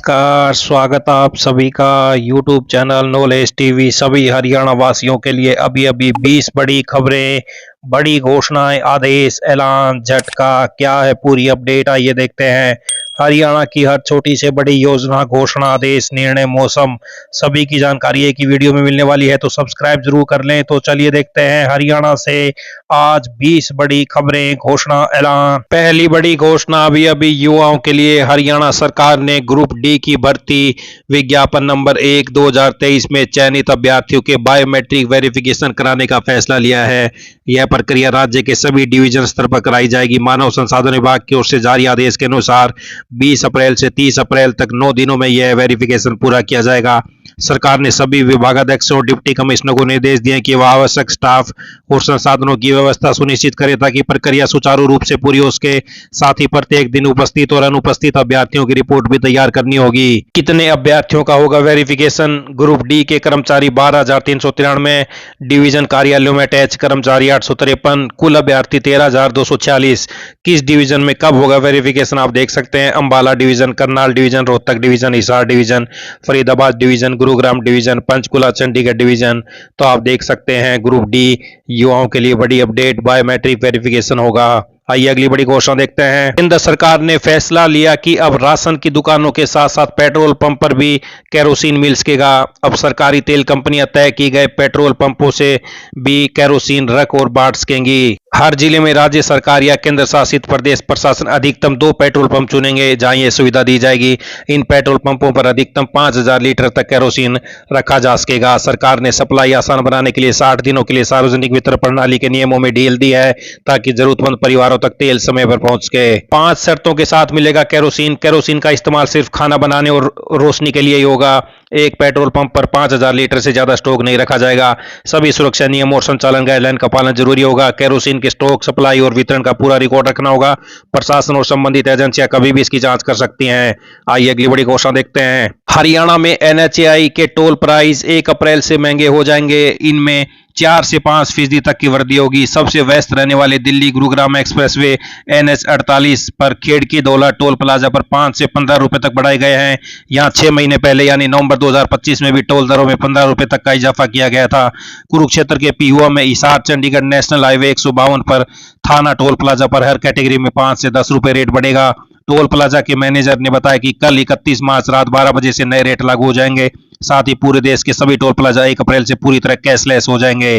नमस्कार, स्वागत आप सभी का यूट्यूब चैनल नॉलेज टीवी। सभी हरियाणा वासियों के लिए अभी अभी 20 बड़ी खबरें, बड़ी घोषणाएं, आदेश, ऐलान, झटका, क्या है पूरी अपडेट, आइए देखते हैं। हरियाणा की हर छोटी से बड़ी योजना, घोषणा, आदेश, निर्णय, मौसम, सभी की जानकारी एक ही वीडियो में मिलने वाली है, तो सब्सक्राइब जरूर कर लें। तो चलिए देखते हैं हरियाणा से आज 20 बड़ी खबरें, घोषणा, ऐलान। पहली बड़ी घोषणा, अभी अभी युवाओं के लिए हरियाणा सरकार ने ग्रुप डी की भर्ती विज्ञापन नंबर 1/2023 में चयनित अभ्यर्थियों के बायोमेट्रिक वेरिफिकेशन कराने का फैसला लिया है। यह प्रक्रिया राज्य के सभी डिवीजन स्तर पर कराई जाएगी। मानव संसाधन विभाग की ओर से जारी आदेश के अनुसार 20 अप्रैल से 30 अप्रैल तक 9 दिनों में यह वेरिफिकेशन पूरा किया जाएगा। सरकार ने सभी विभागाध्यक्षों और डिप्टी कमिश्नर को निर्देश दिए कि वह आवश्यक स्टाफ और संसाधनों की व्यवस्था सुनिश्चित करें ताकि प्रक्रिया सुचारू रूप से पूरी हो सके। साथ ही प्रत्येक दिन उपस्थित और अनुपस्थित अभ्यर्थियों की रिपोर्ट भी तैयार करनी होगी। कितने अभ्यर्थियों का होगा वेरिफिकेशन? ग्रुप डी के कर्मचारी 12,393, डिवीजन कार्यालयों में अटैच कर्मचारी 853, कुल अभ्यर्थी 13,246। किस डिवीजन में कब होगा वेरिफिकेशन आप देख सकते हैं। Ambala division, Karnal division, Rohtak division, Hisar division, Faridabad division, Gurugram division, Panchkula, Chandigarh division. तो आप देख सकते हैं ग्रुप डी युवाओं के लिए बड़ी अपडेट, बायोमेट्रिक वेरिफिकेशन होगा। आइए अगली बड़ी घोषणा देखते हैं। केंद्र सरकार ने फैसला लिया कि अब राशन की दुकानों के साथ साथ पेट्रोल पंप पर भी केरोसिन मिल सकेगा। अब सरकारी तेल कंपनियां तय की गए पेट्रोल पंपों से भी केरोसिन रख और बांट सकेंगी। हर जिले में राज्य सरकार या केंद्र शासित प्रदेश प्रशासन अधिकतम 2 पेट्रोल पंप चुनेंगे जहां यह सुविधा दी जाएगी। इन पेट्रोल पंपों पर अधिकतम 5,000 लीटर तक केरोसिन रखा जा सकेगा। सरकार ने सप्लाई आसान बनाने के लिए 60 दिनों के लिए सार्वजनिक वितरण प्रणाली के नियमों में ढील दी है ताकि जरूरतमंद परिवारों तक तेल समय पर पहुंच सके। 5 शर्तों के साथ मिलेगा केरोसिन। केरोसिन का इस्तेमाल सिर्फ खाना बनाने और रोशनी के लिए ही होगा। एक पेट्रोल पंप पर 5,000 लीटर से ज्यादा स्टॉक नहीं रखा जाएगा। सभी सुरक्षा नियमों और संचालन गाइडलाइन का पालन जरूरी होगा। केरोसिन के स्टॉक, सप्लाई और वितरण का पूरा रिकॉर्ड रखना होगा। प्रशासन और संबंधित एजेंसियां कभी भी इसकी जांच कर सकती हैं। आइए अगली बड़ी घोषणा देखते हैं। हरियाणा में NHAI के टोल प्राइस 1 अप्रैल से महंगे हो जाएंगे। इनमें 4 से 5% तक की वृद्धि होगी। सबसे व्यस्त रहने वाले दिल्ली गुरुग्राम एक्सप्रेसवे NH48 पर खेड़की दौला टोल प्लाजा पर 5 से 15 रुपए तक बढ़ाए गए हैं। यहां 6 महीने पहले यानी नवंबर 2025 में भी टोल दरों में 15 रुपए तक का इजाफा किया गया था। कुरुक्षेत्र के पिहुआ में हिसार चंडीगढ़ नेशनल हाईवे 152 पर थाना टोल प्लाजा पर हर कैटेगरी में 5 से 10 रुपए रेट बढ़ेगा। टोल प्लाजा के मैनेजर ने बताया कि कल 31 मार्च रात 12 बजे से नए रेट लागू हो जाएंगे। साथ ही पूरे देश के सभी टोल प्लाजा 1 अप्रैल से पूरी तरह कैशलेस हो जाएंगे।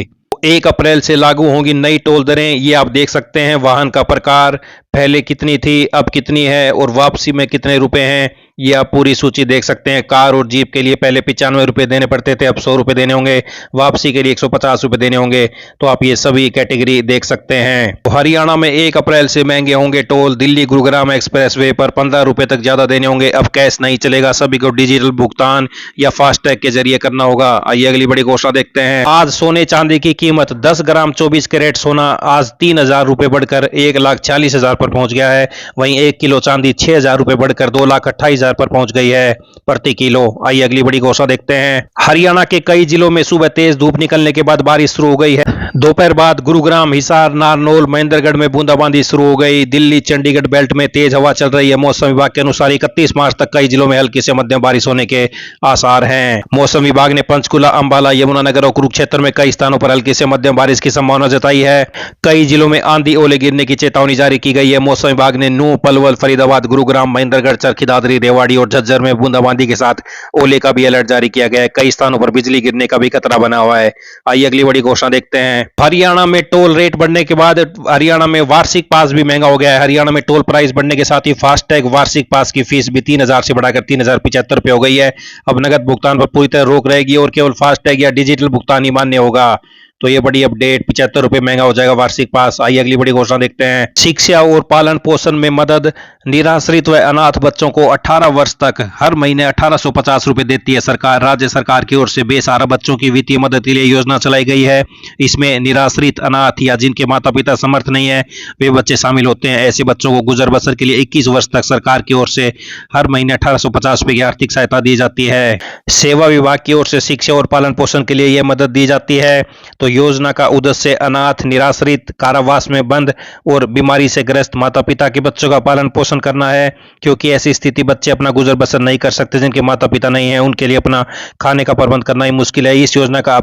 1 अप्रैल से लागू होंगी नई टोल दरें। ये आप देख सकते हैं। वाहन का प्रकार, पहले कितनी थी, अब कितनी है और वापसी में कितने रुपए हैं, ये आप पूरी सूची देख सकते हैं। कार और जीप के लिए पहले 95 रुपए देने पड़ते थे, अब 100 रुपए देने होंगे। वापसी के लिए 150 रुपए देने होंगे। तो आप ये सभी कैटेगरी देख सकते हैं। तो हरियाणा में 1 अप्रैल से महंगे होंगे टोल। दिल्ली गुरुग्राम एक्सप्रेसवे पर 15 रुपए तक ज्यादा देने होंगे। अब कैश नहीं चलेगा, सभी को डिजिटल भुगतान या फास्टैग के जरिए करना होगा। आइए अगली बड़ी घोषणा देखते हैं। आज सोने चांदी की कीमत 10 ग्राम 24 कैरेट सोना आज 3,000 रुपए बढ़कर 1,40,000 पर पहुंच गया है। वहीं 1 किलो चांदी 6,000 रुपए बढ़कर 2,28,000 पर पहुंच गई है प्रति किलो। आइए अगली बड़ी घोषणा देखते हैं। हरियाणा के कई जिलों में सुबह तेज धूप निकलने के बाद बारिश शुरू हो गई है। दोपहर बाद गुरुग्राम, हिसार, नारनौल, महेंद्रगढ़ में बूंदाबांदी शुरू हो गई। दिल्ली चंडीगढ़ बेल्ट में तेज हवा चल रही है। मौसम विभाग के अनुसार 31 मार्च तक कई जिलों में हल्की से मध्यम बारिश होने के आसार हैं। मौसम विभाग ने पंचकुला, अंबाला, यमुनानगर और कुरुक्षेत्र में कई स्थानों पर हल्की से मध्यम बारिश की संभावना जताई है। कई जिलों में आंधी ओले गिरने की चेतावनी जारी की गई है। मौसम विभाग ने नूंह, पलवल, फरीदाबाद, गुरुग्राम, महेंद्रगढ़, चरखी दादरी, रेवाड़ी और झज्जर में बूंदाबांदी के साथ ओले का भी अलर्ट जारी किया गया है। कई स्थानों पर बिजली गिरने का भी खतरा बना हुआ है। आइए अगली बड़ी घोषणा देखते हैं। हरियाणा में टोल रेट बढ़ने के बाद हरियाणा में वार्षिक पास भी महंगा हो गया है। हरियाणा में टोल प्राइस बढ़ने के साथ ही फास्टैग वार्षिक पास की फीस भी 3,000 से बढ़ाकर 3,075 रुपए हो गई है। अब नगद भुगतान पर पूरी तरह रोक रहेगी और केवल फास्टैग या डिजिटल भुगतान ही मान्य होगा। तो ये बड़ी अपडेट, 75 रुपए महंगा हो जाएगा वार्षिक पास। आइए अगली बड़ी घोषणा देखते हैं। शिक्षा और पालन पोषण में मदद। निराश्रित व अनाथ बच्चों को 18 वर्ष तक हर महीने 1850 रुपए देती है सरकार। राज्य सरकार की ओर से बेसहारा बच्चों की वित्तीय मदद के लिए योजना चलाई गई है। इसमें निराश्रित, अनाथ या जिनके माता पिता समर्थ नहीं है वे बच्चे शामिल होते हैं। ऐसे बच्चों को गुजर बसर के लिए 21 वर्ष तक सरकार की ओर से हर महीने 1850 रुपए की आर्थिक सहायता दी जाती है। सेवा विभाग की ओर से शिक्षा और पालन पोषण के लिए यह मदद दी जाती है। तो योजना का उद्देश्य अनाथ, निराश्रित, कारावास में बंद और बीमारी से ग्रस्त माता पिता के बच्चों का पालन पोषण करना है, क्योंकि ऐसी स्थिति बच्चे अपना गुजर बसर नहीं कर सकते जिनके माता पिता नहीं है, उनके लिए अपना खाने का प्रबंध करना ही मुश्किल है। इस योजना का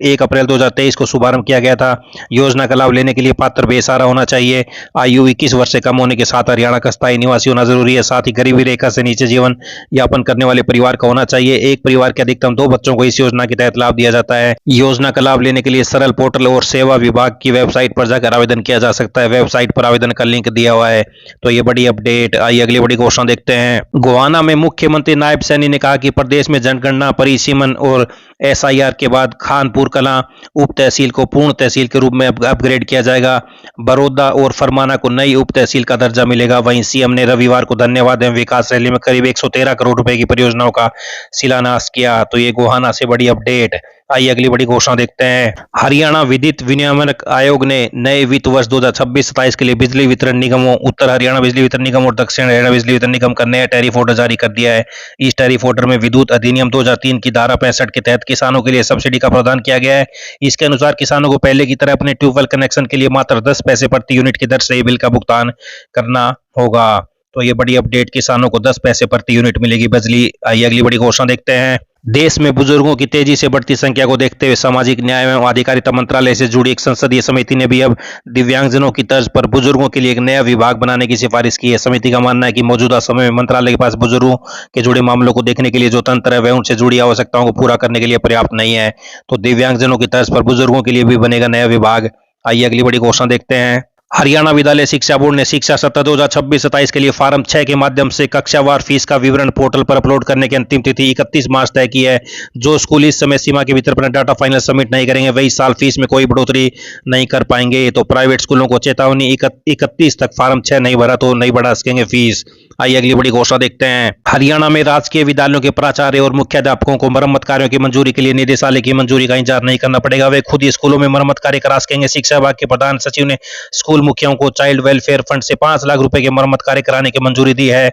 1 अप्रैल 2023 को शुभारंभ किया गया था। योजना का लाभ लेने के लिए पात्र बेसहारा होना चाहिए। आयु 21 वर्ष से कम होने के साथ हरियाणा का स्थायी निवासी होना जरूरी है। साथ ही गरीबी रेखा से नीचे जीवन यापन करने वाले परिवार का होना चाहिए। एक परिवार के अधिकतम 2 बच्चों को इस योजना के तहत लाभ दिया जाता है। योजना का लाभ लेने के लिए सरल पोर्टल और सेवा विभाग की वेबसाइट पर जाकर आवेदन किया जा सकता है। वेबसाइट पर आवेदन का लिंक दिया हुआ है। तो ये बड़ी अपडेट। आइए अगली बड़ी घोषणा देखते हैं। गोहाना में मुख्यमंत्री नायब सैनी ने कहा कि प्रदेश में जनगणना, परिसीमन और SIR के बाद खानपुर कलां उप तहसील को पूर्ण तहसील के रूप में अपग्रेड किया जाएगा। बड़ौदा और फरमाना को नई उप तहसील का दर्जा मिलेगा। वहीं सीएम ने रविवार को धन्यवाद एवं विकास रैली में करीब 113 करोड़ रुपए की परियोजनाओं का शिलान्यास किया। तो ये गोहाना से बड़ी अपडेट। आइए अगली बड़ी घोषणा देखते हैं। हरियाणा विद्युत विनियामक आयोग ने नए वित्त वर्ष 2026-27 के लिए बिजली वितरण निगमों, उत्तर हरियाणा बिजली वितरण निगम और दक्षिण हरियाणा बिजली वितरण निगम का नया टैरिफ ऑर्डर जारी कर दिया है। इस टैरिफ ऑर्डर में विद्युत अधिनियम 2003 की धारा 65 के तहत किसानों के लिए सब्सिडी का प्रावधान किया गया है। इसके अनुसार किसानों को पहले की तरह अपने ट्यूबवेल कनेक्शन के लिए मात्र 10 पैसे प्रति यूनिट की दर से ये बिल का भुगतान करना होगा। तो ये बड़ी अपडेट। किसानों को 10 पैसे प्रति यूनिट मिलेगी बिजली। आइए अगली बड़ी घोषणा देखते हैं। देश में बुजुर्गों की तेजी से बढ़ती संख्या को देखते हुए सामाजिक न्याय एवं अधिकारिता मंत्रालय से जुड़ी एक संसदीय समिति ने भी अब दिव्यांगजनों की तर्ज पर बुजुर्गों के लिए एक नया विभाग बनाने की सिफारिश की है। समिति का मानना है कि मौजूदा समय में मंत्रालय के पास बुजुर्गों के जुड़े मामलों को देखने के लिए जो तंत्र है वह उनसे जुड़ी आवश्यकताओं को पूरा करने के लिए पर्याप्त नहीं है। तो दिव्यांगजनों की तर्ज पर बुजुर्गों के लिए भी बनेगा नया विभाग। आइए अगली बड़ी घोषणा देखते हैं। हरियाणा विद्यालय शिक्षा बोर्ड ने शिक्षा सत्र 2026-27 के लिए फॉर्म 6 के माध्यम से कक्षावार फीस का विवरण पोर्टल पर अपलोड करने की अंतिम तिथि 31 मार्च तय की है। जो स्कूल इस समय सीमा के भीतर अपना डाटा फाइनल सबमिट नहीं करेंगे वही साल फीस में कोई बढ़ोतरी नहीं कर पाएंगे। तो प्राइवेट स्कूलों को चेतावनी, 31 तक फॉर्म 6 नहीं भरा तो नहीं बढ़ा सकेंगे फीस। आइए अगली बड़ी घोषणा देखते हैं। हरियाणा में राजकीय विद्यालयों के प्राचार्य और मुख्याध्यापकों को मरम्मत कार्यों की मंजूरी के लिए निदेशालय की मंजूरी का इंतजार नहीं करना पड़ेगा। वे खुद ही स्कूलों में मरम्मत कार्य करा सकेंगे। शिक्षा विभाग के प्रधान सचिव ने स्कूल मुखियाओं को चाइल्ड वेलफेयर फंड से 5 लाख रुपए के मरम्मत कार्य कराने की मंजूरी दी है।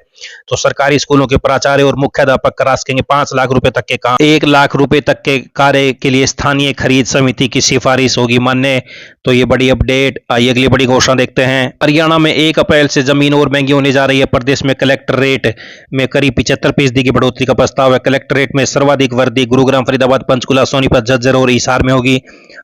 तो सरकारी स्कूलों के प्राचार्य और मुख्याध्यापक करा सकेंगे 5 लाख रुपए तक के काम। 1 लाख रुपए तक के कार्य के लिए स्थानीय खरीद समिति की सिफारिश होगी मान्य। तो ये बड़ी अपडेट। आइए अगली बड़ी घोषणा देखते हैं। हरियाणा में 1 अप्रैल से जमीन और महंगी होने जा रही है। प्रदेश में कलेक्टर रेट में करीब 75% की बढ़ोतरी का प्रस्ताव है। कलेक्टर रेट में सर्वाधिक वृद्धि गुरुग्राम, फरीदाबाद, पंचकुला, सोनीपत, झज्जर और हिसार में होगी।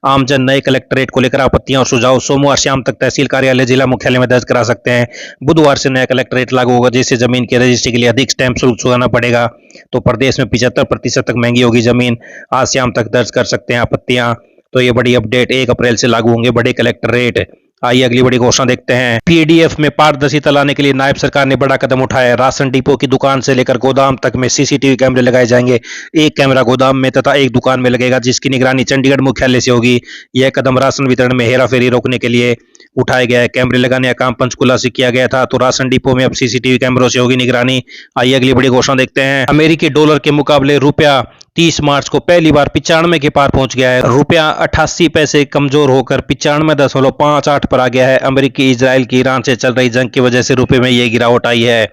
आमजन नए कलेक्टर रेट को लेकर आपत्तियां और सुझाव सोमवार शाम तक तहसील कार्यालय, जिला मुख्यालय में दर्ज करा सकते हैं। बुधवार से नया कलेक्टर रेट लागू होगा, जिससे जमीन की रजिस्ट्री के लिए अधिक स्टैंप शुल्क चुकाना पड़ेगा। तो प्रदेश में 75% तक महंगी होगी जमीन। आज शाम तक दर्ज कर सकते हैं आपत्तियां। तो ये बड़ी अपडेट। 1 अप्रैल से लागू होंगे बड़े कलेक्टर रेट। आइए अगली बड़ी घोषणा देखते हैं। पीडीएफ में पारदर्शिता लाने के लिए नायब सरकार ने बड़ा कदम उठाया है। राशन डिपो की दुकान से लेकर गोदाम तक में सीसीटीवी कैमरे लगाए जाएंगे। 1 कैमरा गोदाम में तथा 1 दुकान में लगेगा, जिसकी निगरानी चंडीगढ़ मुख्यालय से होगी। यह कदम राशन वितरण में हेराफेरी रोकने के लिए उठाया गया है। कैमरे लगाने का काम पंचकुला से किया गया था, तो राशन डिपो में अब सीसीटीवी कैमरों से होगी निगरानी। आइए अगली बड़ी घोषणा देखते हैं। अमेरिकी डॉलर के मुकाबले रुपया 30 मार्च को पहली बार 95 के पार पहुंच गया है। रुपया 88 पैसे कमजोर होकर 95.58 पर आ गया है। अमेरिकी इजराइल की ईरान से चल रही जंग की वजह से रुपये में यह गिरावट आई है।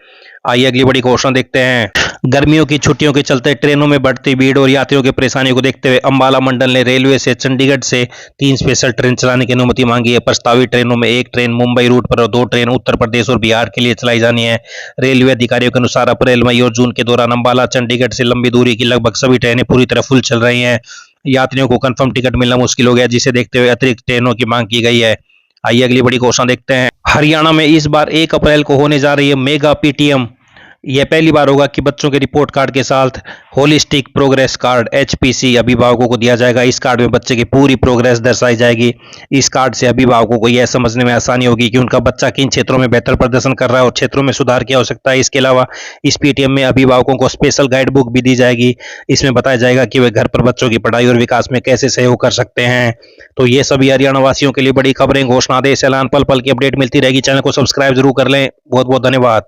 आइए अगली बड़ी घोषणा देखते हैं। गर्मियों की छुट्टियों के चलते ट्रेनों में बढ़ती भीड़ और यात्रियों की परेशानियों को देखते हुए अंबाला मंडल ने रेलवे से चंडीगढ़ से 3 स्पेशल ट्रेन चलाने की अनुमति मांगी है। प्रस्तावित ट्रेनों में 1 ट्रेन मुंबई रूट पर और 2 ट्रेन उत्तर प्रदेश और बिहार के लिए चलाई जानी है। रेलवे अधिकारियों के अनुसार अप्रैल, मई और जून के दौरान अंबाला चंडीगढ़ से लंबी दूरी की लगभग सभी ट्रेनें पूरी तरह फुल चल रही हैं। यात्रियों को कंफर्म टिकट मिलना मुश्किल हो गया, जिसे देखते हुए अतिरिक्त ट्रेनों की मांग की गई है। आइए अगली बड़ी घोषणा देखते हैं। हरियाणा में इस बार 1 अप्रैल को होने जा रही है मेगा पीटीएम। यह पहली बार होगा कि बच्चों के रिपोर्ट कार्ड के साथ होलिस्टिक प्रोग्रेस कार्ड HPC अभिभावकों को दिया जाएगा। इस कार्ड में बच्चे की पूरी प्रोग्रेस दर्शाई जाएगी। इस कार्ड से अभिभावकों को यह समझने में आसानी होगी कि उनका बच्चा किन क्षेत्रों में बेहतर प्रदर्शन कर रहा है और क्षेत्रों में सुधार की आवश्यकता है। इसके अलावा इस पीटीएम में अभिभावकों को स्पेशल गाइड बुक भी दी जाएगी। इसमें बताया जाएगा कि वे घर पर बच्चों की पढ़ाई और विकास में कैसे सहयोग कर सकते हैं। तो ये सभी हरियाणा वासियों के लिए बड़ी खबरें, घोषणा, आदेश, ऐलान, पल पल की अपडेट मिलती रहेगी। चैनल को सब्सक्राइब जरूर कर लें। बहुत बहुत धन्यवाद।